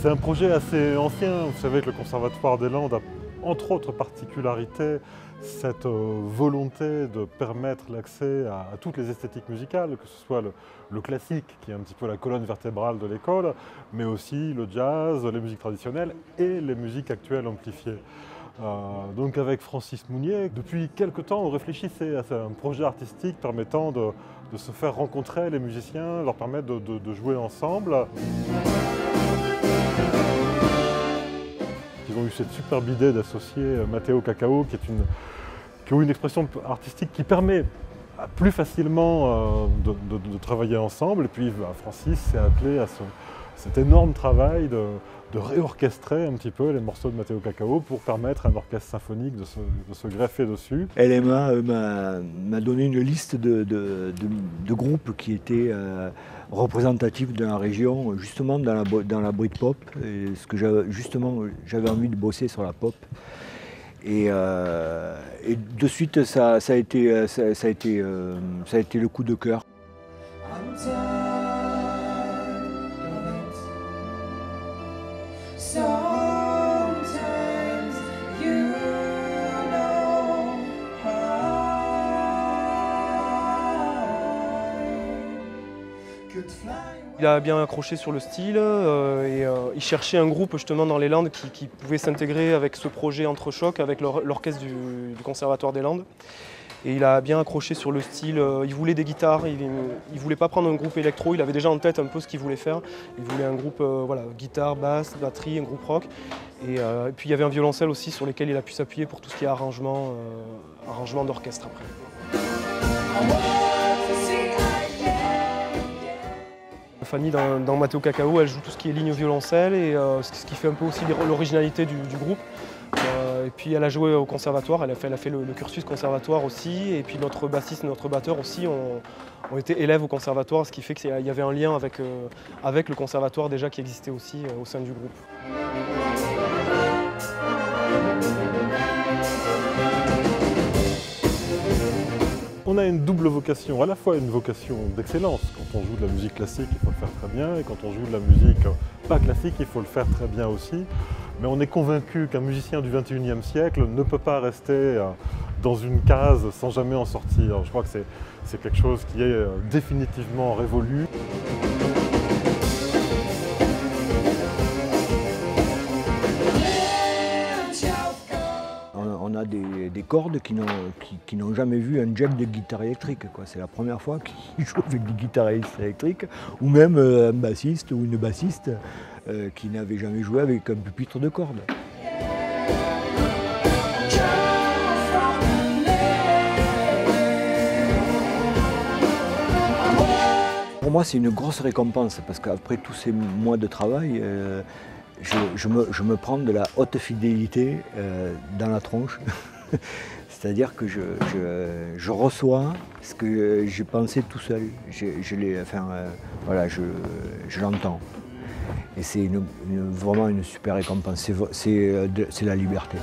C'est un projet assez ancien. Vous savez que le Conservatoire des Landes a, entre autres particularités, cette volonté de permettre l'accès à toutes les esthétiques musicales, que ce soit le classique, qui est un petit peu la colonne vertébrale de l'école, mais aussi le jazz, les musiques traditionnelles et les musiques actuelles amplifiées. Donc avec Francis Mounier, depuis quelque temps, on réfléchissait à un projet artistique permettant de se faire rencontrer les musiciens, leur permettre de jouer ensemble. Ils ont eu cette superbe idée d'associer Matteo Cacao, qui a une expression artistique qui permet plus facilement de travailler ensemble. Et puis Francis s'est attelé à cet énorme travail de réorchestrer un petit peu les morceaux de Matteo Cacao pour permettre à un orchestre symphonique de se greffer dessus. LMA m'a donné une liste de groupes qui étaient représentatifs de la région, justement dans la Britpop, et ce que j'avais envie de bosser sur la pop. Et de suite, ça a été le coup de cœur. Il a bien accroché sur le style et il cherchait un groupe justement dans les Landes qui pouvait s'intégrer avec ce projet Entrechoc, avec l'orchestre du Conservatoire des Landes. Et il a bien accroché sur le style, il voulait des guitares, il ne voulait pas prendre un groupe électro, il avait déjà en tête un peu ce qu'il voulait faire. Il voulait un groupe voilà, guitare, basse, batterie, un groupe rock. Et puis il y avait un violoncelle aussi sur lequel il a pu s'appuyer pour tout ce qui est arrangement d'orchestre après. Fanny dans Matteo Cacao, elle joue tout ce qui est ligne au violoncelle et ce qui fait un peu aussi l'originalité du groupe. Et puis elle a joué au conservatoire, elle a fait le cursus conservatoire aussi, et puis notre bassiste et notre batteur aussi ont été élèves au conservatoire, ce qui fait qu'il y avait un lien avec le conservatoire déjà qui existait aussi au sein du groupe. On a une double vocation, à la fois une vocation d'excellence. Quand on joue de la musique classique, il faut le faire très bien, et quand on joue de la musique pas classique, il faut le faire très bien aussi. Mais on est convaincu qu'un musicien du XXIe siècle ne peut pas rester dans une case sans jamais en sortir. Je crois que c'est quelque chose qui est définitivement révolu. On a des cordes qui n'ont jamais vu un jack de guitare électrique. C'est la première fois qu'ils jouent avec des guitares électriques, ou même un bassiste ou une bassiste qui n'avait jamais joué avec un pupitre de cordes. Pour moi, c'est une grosse récompense parce qu'après tous ces mois de travail, je me prends de la haute fidélité dans la tronche. C'est-à-dire que je reçois ce que j'ai pensé tout seul. Je l'entends. Et c'est vraiment une super récompense. C'est la liberté.